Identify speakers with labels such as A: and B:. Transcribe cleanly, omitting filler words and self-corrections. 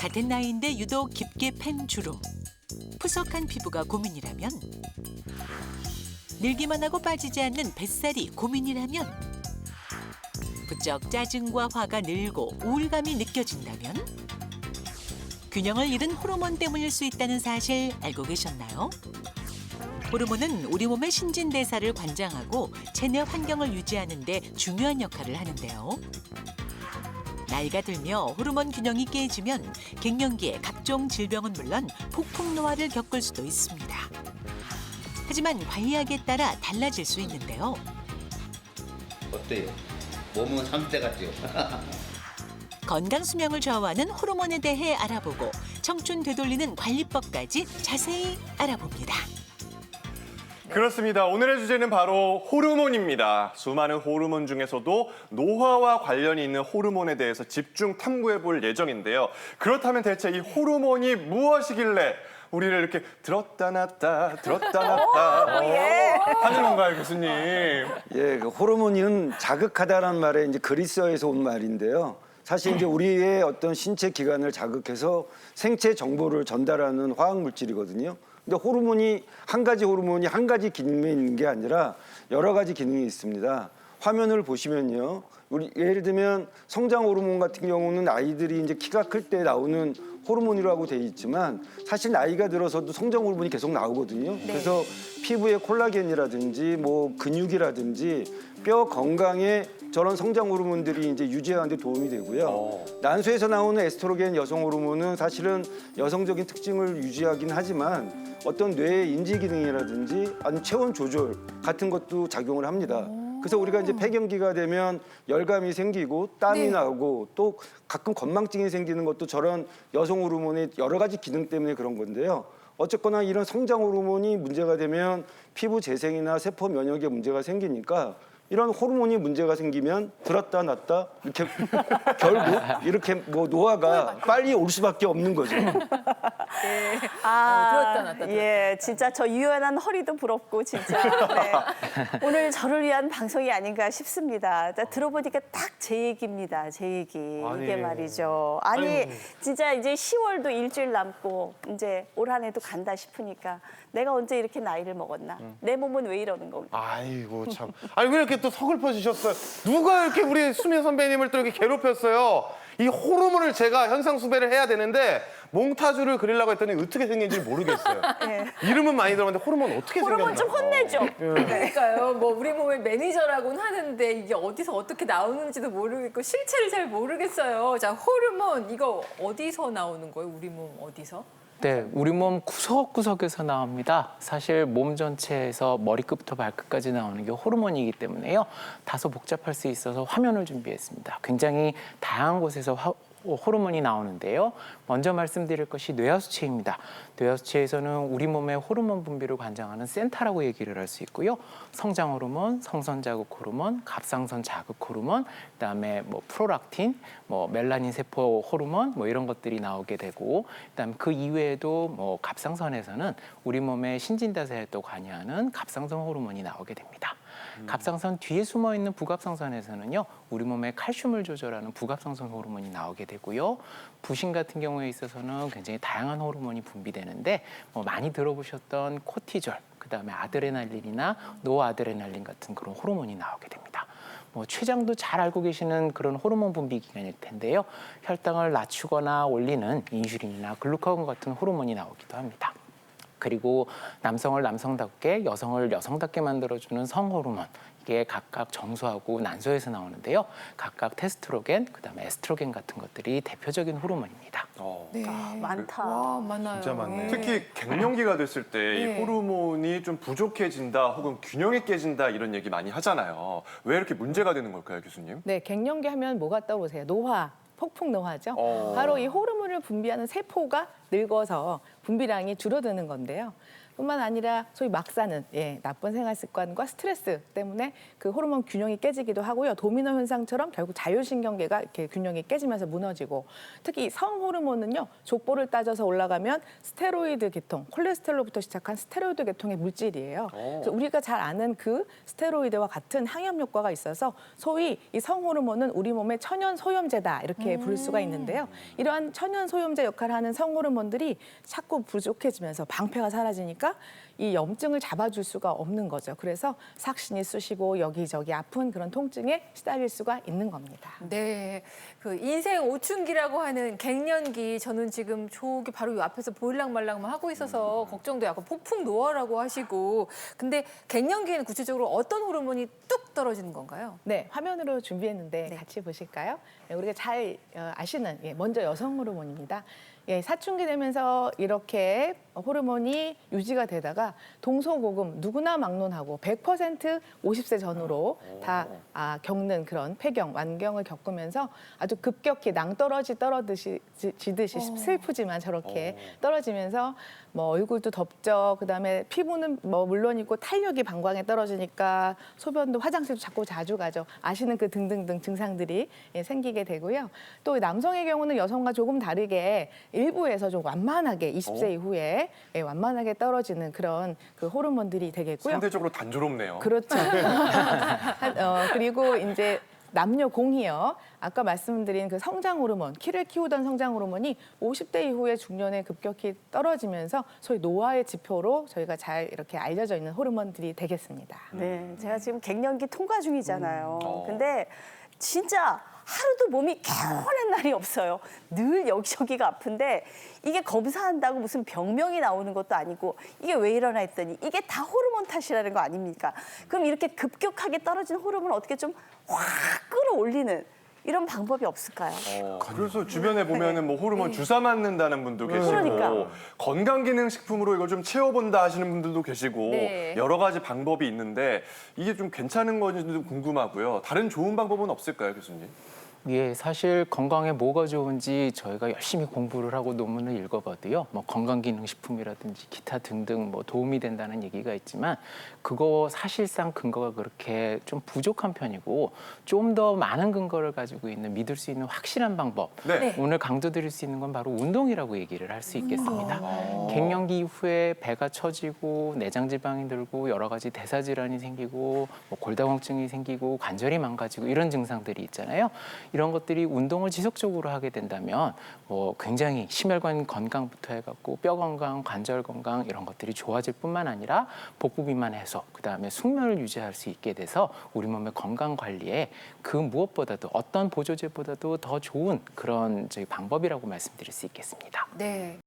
A: 같은 나이인데 유독 깊게 팬 주름. 푸석한 피부가 고민이라면, 늘기만 하고 빠지지 않는 뱃살이 고민이라면, 부쩍 짜증과 화가 늘고 우울감이 느껴진다면, 균형을 잃은 호르몬 때문일 수 있다는 사실 알고 계셨나요? 호르몬은 우리 몸의 신진대사를 관장하고 체내 환경을 유지하는 데 중요한 역할을 하는데요. 나이가 들며 호르몬 균형이 깨지면 갱년기에 각종 질병은 물론 폭풍노화를 겪을 수도 있습니다. 하지만 관리약에 따라 달라질 수 있는데요.
B: 어때요? 몸은 3대 같죠?
A: 건강 수명을 좌우하는 호르몬에 대해 알아보고 청춘 되돌리는 관리법까지 자세히 알아봅니다.
C: 그렇습니다. 오늘의 주제는 바로 호르몬입니다. 수많은 호르몬 중에서도 노화와 관련이 있는 호르몬에 대해서 집중 탐구해 볼 예정인데요. 그렇다면 대체 이 호르몬이 무엇이길래 우리를 이렇게 들었다 놨다 하는 건가요, 교수님?
D: 예, 그 호르몬은 자극하다라는 말에 이제 그리스어에서 온 말인데요. 사실 이제 우리의 어떤 신체 기관을 자극해서 생체 정보를 전달하는 화학 물질이거든요. 근데 호르몬이 한 가지 기능이 있는 게 아니라 여러 가지 기능이 있습니다. 화면을 보시면요. 우리 예를 들면 성장 호르몬 같은 경우는 아이들이 이제 키가 클 때 나오는 호르몬이라고 돼 있지만 사실 나이가 들어서도 성장 호르몬이 계속 나오거든요. 그래서 피부의 콜라겐이라든지 뭐 근육이라든지 뼈 건강에 저런 성장 호르몬들이 이제 유지하는 데 도움이 되고요. 난소에서 나오는 에스트로겐 여성 호르몬은 사실은 여성적인 특징을 유지하긴 하지만 어떤 뇌의 인지 기능이라든지 아니면 체온 조절 같은 것도 작용을 합니다. 그래서 우리가 이제 폐경기가 되면 열감이 생기고 땀이 나고 또 가끔 건망증이 생기는 것도 저런 여성 호르몬의 여러 가지 기능 때문에 그런 건데요. 어쨌거나 이런 성장 호르몬이 문제가 되면 피부 재생이나 세포 면역에 문제가 생기니까 이런 호르몬이 문제가 생기면 들었다 놨다 이렇게 결국 이렇게 뭐 노화가 빨리 올 수밖에 없는 거죠.
E: 들었다 놨다.
F: 예, 진짜 저 유연한 허리도 부럽고 진짜 네. 오늘 저를 위한 방송이 아닌가 싶습니다. 들어보니까 딱 제 얘기입니다. 제 얘기 이게 말이죠. 아니 진짜 이제 10월도 일주일 남고 이제 올 한 해도 간다 싶으니까 내가 언제 이렇게 나이를 먹었나? 내 몸은 왜 이러는 건가?
E: 아이고 참. 아니 왜 이렇게 또 서글퍼지셨어요? 누가 이렇게 우리 수민 선배님을 또 이렇게 괴롭혔어요? 이 호르몬을 제가 현상 수배를 해야 되는데 몽타주를 그리려고 했더니 어떻게 생긴지 모르겠어요. 이름은 많이 들어봤는데 호르몬 어떻게 생겼나?
F: 호르몬 좀 혼내줘.
G: 그러니까요. 뭐 우리 몸의 매니저라고는 하는데 이게 어디서 어떻게 나오는지도 모르겠고 실체를 잘 모르겠어요. 자, 호르몬 이거 어디서 나오는 거예요? 우리 몸 어디서?
H: 네, 우리 몸 구석구석에서 나옵니다. 사실 몸 전체에서 머리끝부터 발끝까지 나오는 게 호르몬이기 때문에요. 다소 복잡할 수 있어서 화면을 준비했습니다. 굉장히 다양한 곳에서 호르몬이 나오는데요. 먼저 말씀드릴 것이 뇌하수체입니다. 뇌하수체에서는 우리 몸의 호르몬 분비를 관장하는 센터라고 얘기를 할 수 있고요. 성장 호르몬, 성선 자극 호르몬, 갑상선 자극 호르몬, 그다음에 뭐 프로락틴, 뭐 멜라닌 세포 호르몬 뭐 이런 것들이 나오게 되고, 그다음 그 이외에도 뭐 갑상선에서는 우리 몸의 신진대사에 또 관여하는 갑상선 호르몬이 나오게 됩니다. 갑상선 뒤에 숨어 있는 부갑상선에서는요, 우리 몸의 칼슘을 조절하는 부갑상선 호르몬이 나오게 되고요. 부신 같은 경우에 있어서는 굉장히 다양한 호르몬이 분비되는데 많이 들어보셨던 코티졸, 그다음에 아드레날린이나 노아드레날린 같은 그런 호르몬이 나오게 됩니다. 췌장도 잘 알고 계시는 그런 호르몬 분비 기관일 텐데요. 혈당을 낮추거나 올리는 인슐린이나 글루카곤 같은 호르몬이 나오기도 합니다. 그리고 남성을 남성답게, 여성을 여성답게 만들어주는 성호르몬, 이게 각각 정수하고 난소에서 나오는데요. 각각 테스트로겐, 그다음에 에스트로겐 같은 것들이 대표적인 호르몬입니다.
G: 네.
F: 많다.
G: 와, 많아요.
E: 진짜 많네.
C: 특히 갱년기가 됐을 때 이
G: 네.
C: 호르몬이 좀 부족해진다 혹은 균형이 깨진다 이런 얘기 많이 하잖아요. 왜 이렇게 문제가 되는 걸까요, 교수님?
I: 네, 갱년기 하면 뭐가 떠오르세요? 노화, 폭풍 노화죠. 바로 이 호르몬을 분비하는 세포가 늙어서 분비량이 줄어드는 건데요. 뿐만 아니라 소위 막 사는 나쁜 생활 습관과 스트레스 때문에 그 호르몬 균형이 깨지기도 하고요. 도미노 현상처럼 결국 자율신경계가 이렇게 균형이 깨지면서 무너지고 특히 성 호르몬은요. 족보를 따져서 올라가면 스테로이드 계통, 콜레스테롤로부터 시작한 스테로이드 계통의 물질이에요. 그래서 우리가 잘 아는 그 스테로이드와 같은 항염 효과가 있어서 소위 이 성 호르몬은 우리 몸의 천연 소염제다 이렇게 부를 수가 있는데요. 이러한 천연 소염제 역할을 하는 성 호르몬들이 자꾸 부족해지면서 방패가 사라지니까 이 염증을 잡아줄 수가 없는 거죠. 그래서 삭신이 쑤시고 여기저기 아픈 그런 통증에 시달릴 수가 있는 겁니다.
G: 네, 그 인생 오춘기라고 하는 갱년기 저는 지금 저기 바로 이 앞에서 보일랑말랑만 하고 있어서 걱정도 약간 폭풍 노화라고 하시고 근데 갱년기에는 구체적으로 어떤 호르몬이 뚝 떨어지는 건가요?
I: 네, 화면으로 준비했는데
G: 네.
I: 같이 보실까요? 네, 우리가 잘 아시는 먼저 여성 호르몬입니다. 사춘기 되면서 이렇게 호르몬이 유지가 되다가 동서고금 누구나 막론하고 100% 50세 전후로 다 겪는 그런 폐경, 완경을 겪으면서 아주 급격히 낭떠러지 떨어지듯이 슬프지만 저렇게 떨어지면서 뭐 얼굴도 덥죠. 그다음에 피부는 뭐 물론이고 탄력이 방광에 떨어지니까 소변도 화장실도 자꾸 자주 가죠. 아시는 그 등등등 증상들이 생기게 되고요. 또 남성의 경우는 여성과 조금 다르게 일부에서 좀 완만하게 20세 이후에 완만하게 떨어지는 그런 그 호르몬들이 되겠고요.
C: 상대적으로 단조롭네요.
I: 그렇죠. 그리고 이제 남녀 공이요. 아까 말씀드린 그 성장 호르몬, 키를 키우던 성장 호르몬이 50대 이후에 중년에 급격히 떨어지면서 소위 노화의 지표로 저희가 잘 이렇게 알려져 있는 호르몬들이 되겠습니다.
F: 네, 제가 지금 갱년기 통과 중이잖아요. 근데 진짜 하루도 몸이 개운한 날이 없어요. 늘 여기저기가 아픈데 이게 검사한다고 무슨 병명이 나오는 것도 아니고 이게 왜 이러나 했더니 이게 다 호르몬 탓이라는 거 아닙니까? 그럼 이렇게 급격하게 떨어진 호르몬을 어떻게 좀 확 끌어올리는 이런 방법이 없을까요?
C: 그래서 주변에 보면은 뭐 호르몬 주사 맞는다는 분도 계시고
F: 그러니까.
C: 건강기능식품으로 이걸 좀 채워본다 하시는 분들도 계시고
G: 네.
C: 여러 가지 방법이 있는데 이게 좀 괜찮은 건지도 궁금하고요. 다른 좋은 방법은 없을까요, 교수님?
H: 예, 사실 건강에 뭐가 좋은지 저희가 열심히 공부를 하고 논문을 읽어봐도요. 뭐 건강기능식품이라든지 기타 등등 뭐 도움이 된다는 얘기가 있지만 그거 사실상 근거가 그렇게 좀 부족한 편이고 좀 더 많은 근거를 가지고 있는 믿을 수 있는 확실한 방법.
C: 네.
H: 오늘 강조드릴 수 있는 건 바로 운동이라고 얘기를 할 수 있겠습니다. 갱년기 이후에 배가 처지고 내장 지방이 늘고 여러 가지 대사 질환이 생기고 뭐 골다공증이 생기고 관절이 망가지고 이런 증상들이 있잖아요. 이런 것들이 운동을 지속적으로 하게 된다면 굉장히 심혈관 건강부터 해갖고 뼈 건강, 관절 건강 이런 것들이 좋아질 뿐만 아니라 복부 비만 해소, 그다음에 숙면을 유지할 수 있게 돼서 우리 몸의 건강 관리에 그 무엇보다도 어떤 보조제보다도 더 좋은 그런 방법이라고 말씀드릴 수 있겠습니다.
G: 네.